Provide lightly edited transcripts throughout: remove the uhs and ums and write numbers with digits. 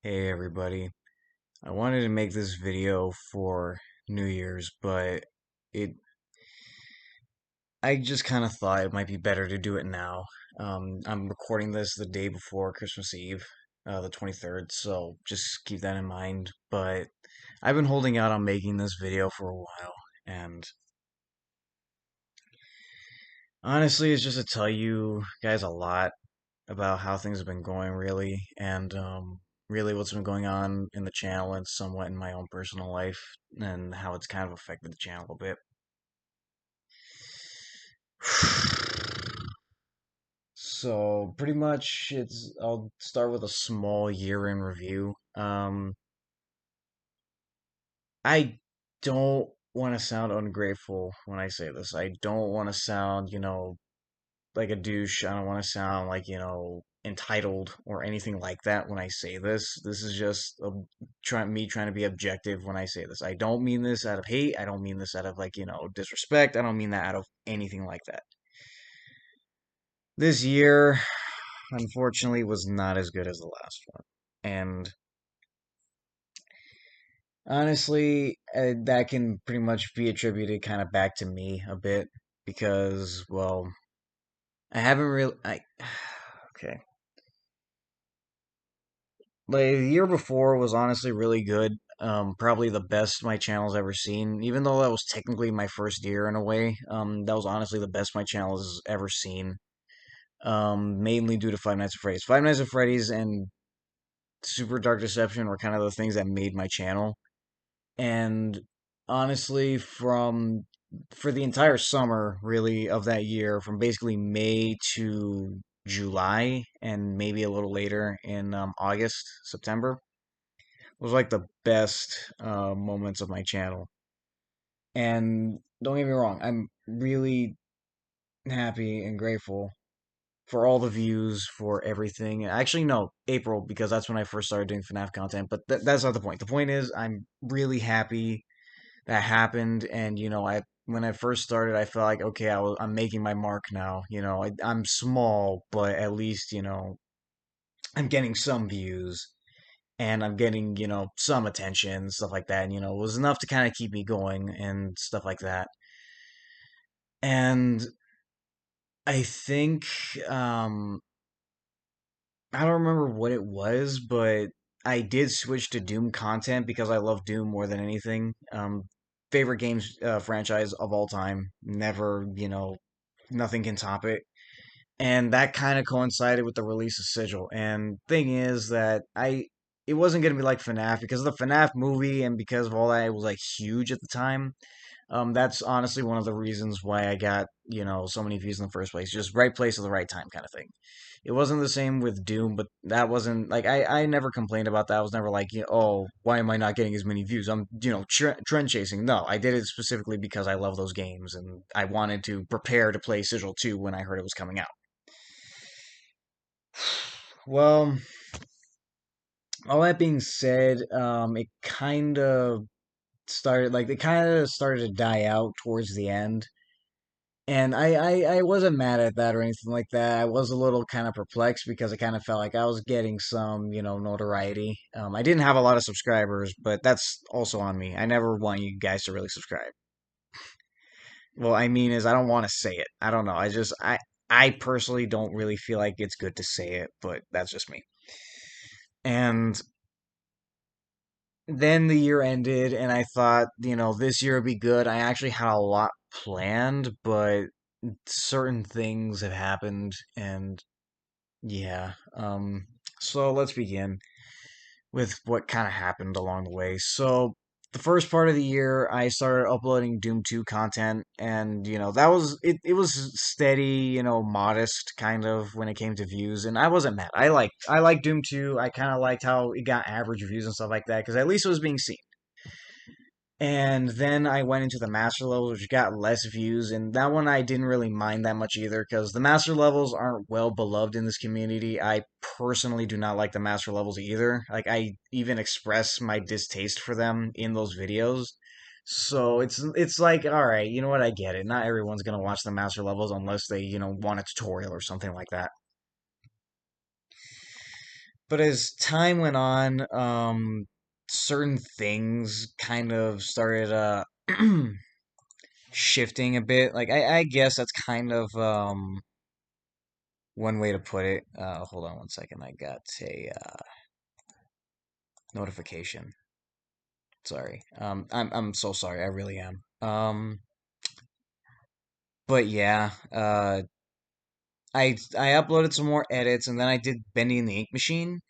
Hey everybody. I wanted to make this video for New Year's, but it I just kind of thought it might be better to do it now. I'm recording this the day before Christmas Eve, the 23rd, so just keep that in mind. But I've been holding out on making this video for a while, and honestly, it's just to tell you guys a lot about how things have been going, really, and really what's been going on in the channel and somewhat in my own personal life, and how it's kind of affected the channel a bit. So pretty much, I'll start with a small year in review. I don't want to sound ungrateful when I say this. I don't want to sound, like a douche. I don't want to sound like, entitled or anything like that when I say this. This is just me trying to be objective when I say this. I don't mean this out of hate. I don't mean this out of like, disrespect. I don't mean that out of anything like that. This year, unfortunately, was not as good as the last one. And honestly, that can pretty much be attributed kind of back to me a bit because, well, I haven't really okay. Like the year before was honestly really good. Probably the best my channel's ever seen. Even though that was technically my first year in a way, that was honestly the best my channel has ever seen. Mainly due to Five Nights at Freddy's. Five Nights at Freddy's and Super Dark Deception were kind of the things that made my channel. And honestly, from for the entire summer, really, of that year, from basically May to July, and maybe a little later in August, September, was like the best moments of my channel. And don't get me wrong, I'm really happy and grateful for all the views, for everything. Actually, no, April, because that's when I first started doing FNAF content, but that's not the point. The point is, I'm really happy that happened, and I when I first started, I felt like, okay, I'm making my mark now. I'm small, but at least I'm getting some views, and I'm getting some attention, stuff like that. And it was enough to kind of keep me going and stuff like that. And I think um I don't remember what it was, but I did switch to Doom content because I love Doom more than anything. Favorite games franchise of all time. Never, nothing can top it. And that kind of coincided with the release of Sigil. And thing is that it wasn't gonna be like FNAF because of the FNAF movie and because of all that. It was like huge at the time. That's honestly one of the reasons why I got, so many views in the first place. Just right place at the right time kind of thing. It wasn't the same with Doom, but that wasn't like I never complained about that. I was never like, oh, why am I not getting as many views? I'm, trend chasing. No, I did it specifically because I love those games and I wanted to prepare to play Sigil 2 when I heard it was coming out. Well, all that being said, it kind of started to die out towards the end. And I wasn't mad at that or anything like that. I was a little kind of perplexed because I kind of felt like I was getting some, notoriety. I didn't have a lot of subscribers, but that's also on me. I never want you guys to really subscribe. Well, I mean is I don't want to say it. I don't know. I personally don't really feel like it's good to say it, but that's just me. And then the year ended, and I thought, this year would be good. I actually had a lot planned, but certain things have happened, and yeah. So let's begin with what kind of happened along the way. So the first part of the year, I started uploading Doom 2 content, and that was it. It was steady, modest kind of when it came to views, and I wasn't mad. I like Doom 2. I kind of liked how it got average views and stuff like that because at least it was being seen. And then I went into the master levels, which got less views, and that one I didn't really mind that much either, because the master levels aren't well beloved in this community. I personally do not like the master levels either. Like, I even express my distaste for them in those videos. So it's like, all right, you know what? I get it. Not everyone's gonna watch the master levels unless they, want a tutorial or something like that. But as time went on, certain things kind of started shifting a bit. Like I guess that's kind of one way to put it. Hold on one second. I got a notification. Sorry. I'm so sorry. I really am. But yeah, I uploaded some more edits, and then I did Bendy and the Ink Machine,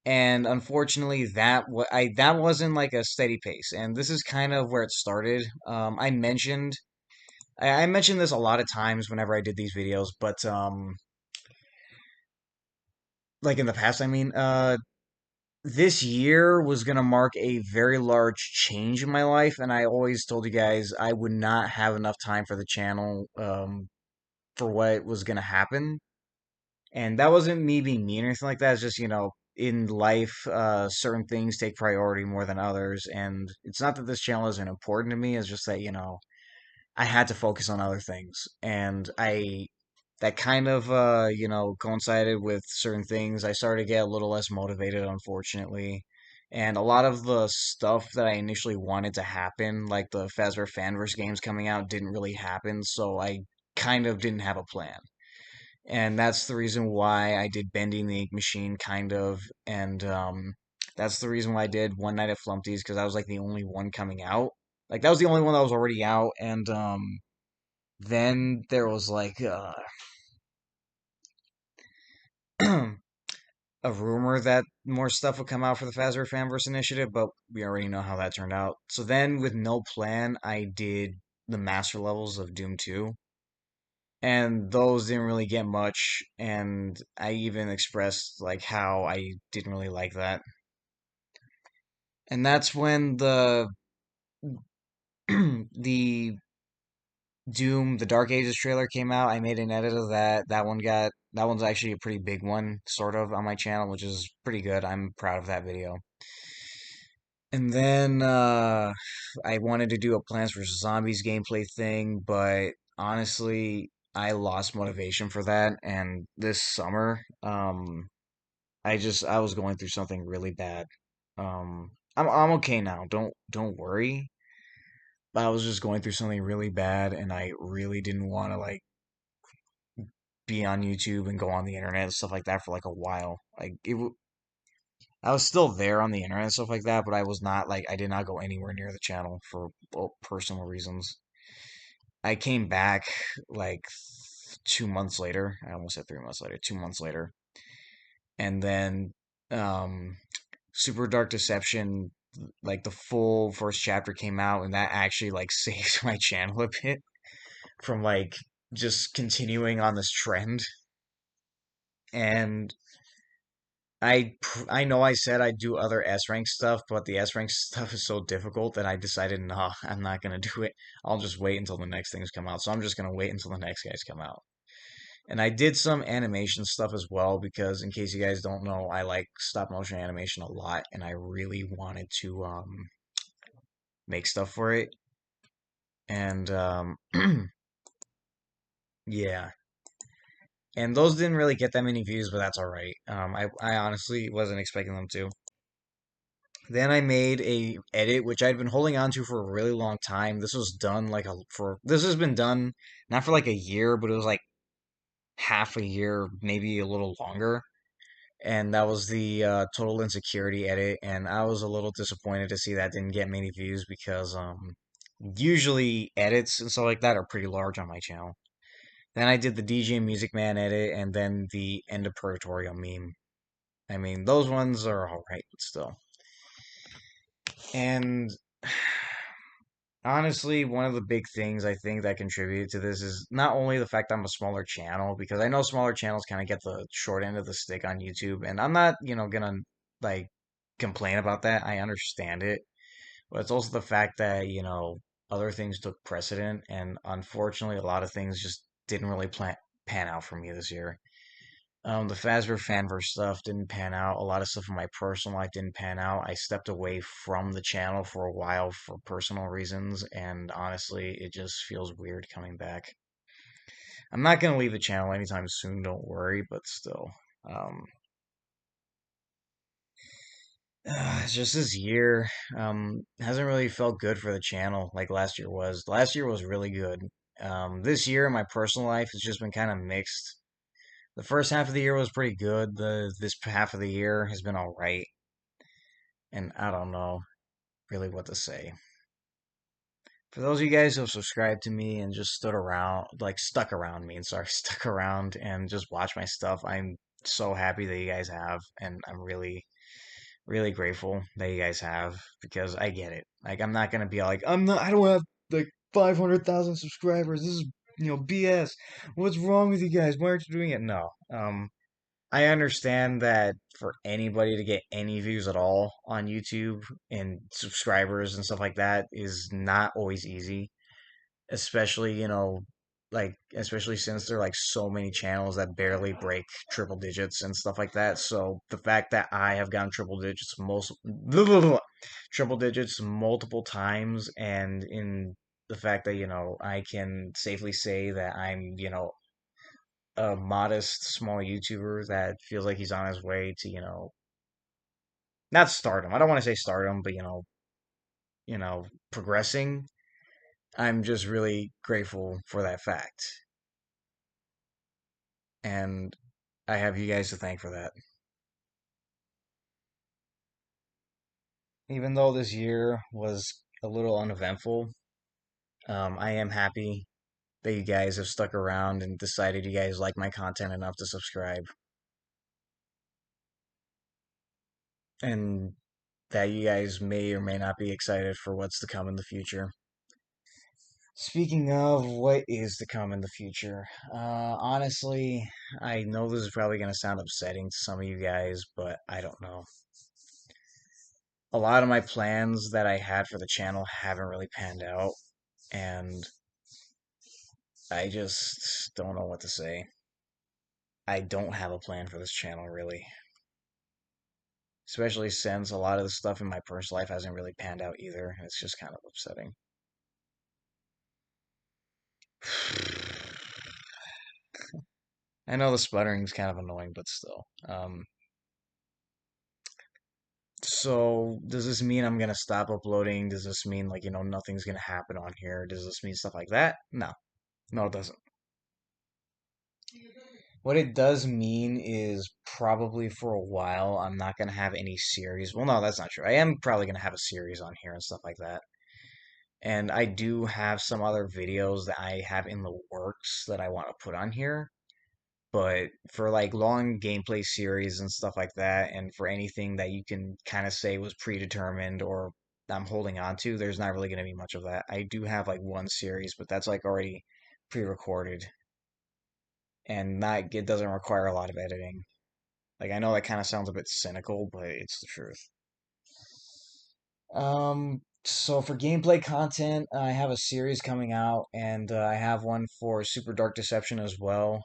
and unfortunately that wasn't like a steady pace, and this is kind of where it started. I mentioned this a lot of times whenever I did these videos, but like in the past, I mean, this year was gonna mark a very large change in my life, and I always told you guys I would not have enough time for the channel, for what was gonna happen. And that wasn't me being mean or anything like that. It's just, in life, certain things take priority more than others. And it's not that this channel isn't important to me, it's just that, I had to focus on other things. And that kind of, coincided with certain things. I started to get a little less motivated, unfortunately. And a lot of the stuff that I initially wanted to happen, like the Fazbear Fanverse games coming out, didn't really happen. So I kind of didn't have a plan, and that's the reason why I did Bending the Ink Machine, kind of, and that's the reason why I did One Night at Flumpty's, because I was like the only one coming out. Like that was the only one that was already out, and then there was like a rumor that more stuff would come out for the Fazbear Fanverse Initiative, but we already know how that turned out. So then, with no plan, I did the master levels of Doom 2, and those didn't really get much, and I even expressed like how I didn't really like that. And that's when the Doom the Dark Ages trailer came out. I made an edit of that. That one's actually a pretty big one, sort of, on my channel, which is pretty good. I'm proud of that video. And then I wanted to do a Plants vs Zombies gameplay thing, but honestly, I lost motivation for that. And this summer, I was going through something really bad. I'm okay now. Don't worry. But I was just going through something really bad, and I really didn't want to like be on YouTube and go on the internet and stuff like that for like a while. I was still there on the internet and stuff like that, but I was not like I did not go anywhere near the channel for, well, personal reasons. I came back like 2 months later. I almost said 3 months later. 2 months later, and then um, Super Dark Deception, like the full first chapter came out, and that actually like saved my channel a bit from like just continuing on this trend. And I know I said I'd do other S rank stuff, but the S rank stuff is so difficult that I decided, nah, I'm not gonna do it. I'll just wait until the next things come out. So I'm just gonna wait until the next guys come out. And I did some animation stuff as well, because in case you guys don't know, I like stop motion animation a lot, and I really wanted to make stuff for it. And yeah, and those didn't really get that many views, but that's all right. I honestly wasn't expecting them to. Then I made a edit which I'd been holding on to for a really long time. This has been done not for like a year, but it was like half a year, maybe a little longer. And that was the Total Insecurity edit, and I was a little disappointed to see that didn't get many views, because usually edits and stuff like that are pretty large on my channel. Then I did the DJ Music Man edit, and then the End of Purgatorio meme. I mean, those ones are alright, but still. And honestly, one of the big things I think that contributed to this is not only the fact I'm a smaller channel, because I know smaller channels kind of get the short end of the stick on YouTube, and I'm not, gonna like complain about that. I understand it, but it's also the fact that, other things took precedent, and unfortunately, a lot of things just didn't really pan out for me this year. The Fazbear Fanverse stuff didn't pan out. A lot of stuff in my personal life didn't pan out. I stepped away from the channel for a while for personal reasons, and honestly, it just feels weird coming back. I'm not gonna leave the channel anytime soon, don't worry, but still. Um, It's just this year hasn't really felt good for the channel like last year was. Last year was really good. This year, my personal life has just been kind of mixed. The first half of the year was pretty good. The This half of the year has been all right, and I don't know really what to say. For those of you guys who have subscribed to me and just stood around, like stuck around me, and sorry, stuck around and just watch my stuff, I'm so happy that you guys have, and I'm really grateful that you guys have because I get it. Like, I'm not gonna be like, I don't have like 500,000 subscribers. This is, BS. What's wrong with you guys? Why aren't you doing it? No. I understand that for anybody to get any views at all on YouTube and subscribers and stuff like that is not always easy, especially, especially since there are like so many channels that barely break triple digits and stuff like that. So the fact that I have gotten triple digits multiple times, and in the fact that, I can safely say that I'm, a modest small YouTuber that feels like he's on his way to, not stardom. I don't want to say stardom, but progressing. I'm just really grateful for that fact. And I have you guys to thank for that. Even though this year was a little uneventful, I am happy that you guys have stuck around and decided you guys like my content enough to subscribe, and that you guys may or may not be excited for what's to come in the future. Speaking of what is to come in the future, honestly, I know this is probably going to sound upsetting to some of you guys, but I don't know. A lot of my plans that I had for the channel haven't really panned out, and I just don't know what to say. I don't have a plan for this channel, really. Especially since a lot of the stuff in my personal life hasn't really panned out either, and it's just kind of upsetting. I know the sputtering's kind of annoying, but still. So does this mean I'm gonna stop uploading? Does this mean, like, nothing's gonna happen on here? Does this mean stuff like that? No. No, it doesn't. What it does mean is probably for a while I'm not gonna have any series. Well, no, that's not true. I am probably gonna have a series on here and stuff like that. And I do have some other videos that I have in the works that I want to put on here. But for like long gameplay series and stuff like that, and for anything that you can kind of say was predetermined or I'm holding on to, there's not really going to be much of that. I do have like one series, but that's like already pre-recorded, and not it doesn't require a lot of editing. Like, I know that kind of sounds a bit cynical, but it's the truth. So for gameplay content, I have a series coming out, and I have one for Super Dark Deception as well.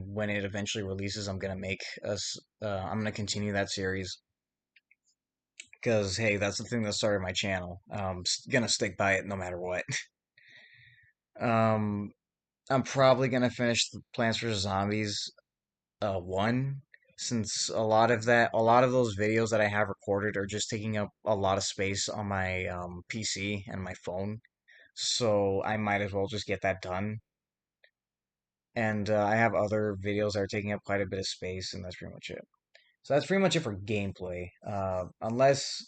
When it eventually releases, I'm gonna continue that series because hey, that's the thing that started my channel. Gonna stick by it no matter what. Um, I'm probably gonna finish the Plants vs Zombies one, since a lot of those videos that I have recorded are just taking up a lot of space on my PC and my phone. So I might as well just get that done. And I have other videos that are taking up quite a bit of space, and that's pretty much it. So that's pretty much it for gameplay. Unless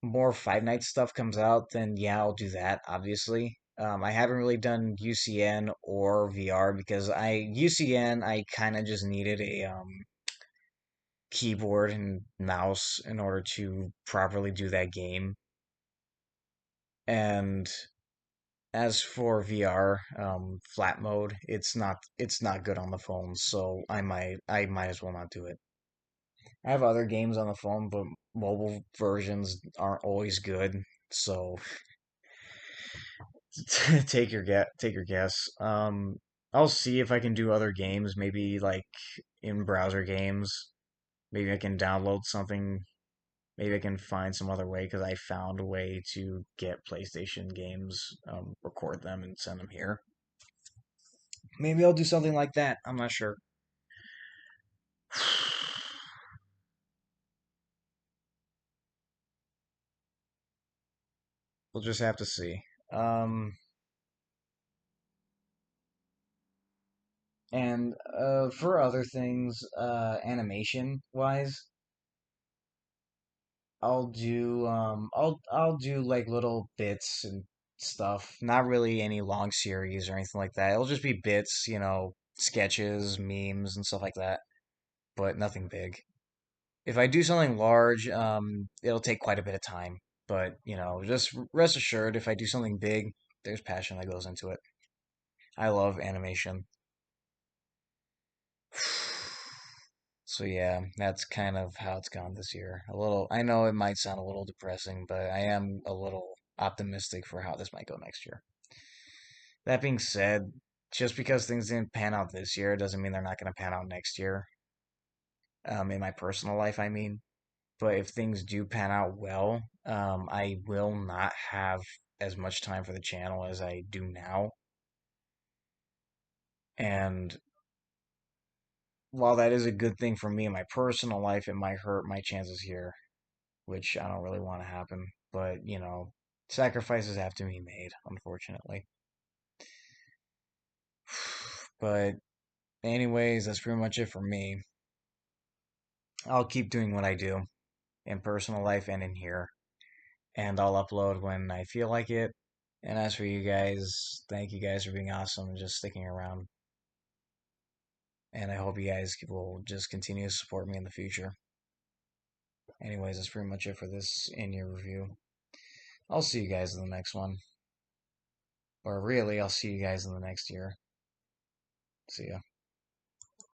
more Five Nights stuff comes out, then yeah, I'll do that, obviously. I haven't really done UCN or VR because UCN I kind of just needed a keyboard and mouse in order to properly do that game. And as for VR, flat mode, it's not good on the phone, so I might as well not do it. I have other games on the phone, but mobile versions aren't always good, so take your guess. I'll see if I can do other games, maybe like in browser games. Maybe I can download something. Maybe I can find some other way because I found a way to get PlayStation games, record them and send them here. Maybe I'll do something like that. I'm not sure. We'll just have to see. Um, and for other things, animation wise, I'll do like little bits and stuff. Not really any long series or anything like that. It'll just be bits, sketches, memes, and stuff like that. But nothing big. If I do something large, it'll take quite a bit of time. But, just rest assured, if I do something big, there's passion that goes into it. I love animation. So yeah, that's kind of how it's gone this year. I know it might sound a little depressing, but I am a little optimistic for how this might go next year. That being said, just because things didn't pan out this year doesn't mean they're not going to pan out next year. In my personal life, I mean. But if things do pan out well, I will not have as much time for the channel as I do now. And while that is a good thing for me in my personal life, it might hurt my chances here, which I don't really want to happen. But, sacrifices have to be made, unfortunately. But, anyways, that's pretty much it for me. I'll keep doing what I do in personal life and in here, and I'll upload when I feel like it. And as for you guys, thank you guys for being awesome and just sticking around. And I hope you guys will just continue to support me in the future. Anyways, that's pretty much it for this in-year review. I'll see you guys in the next one. Or really, I'll see you guys in the next year. See ya.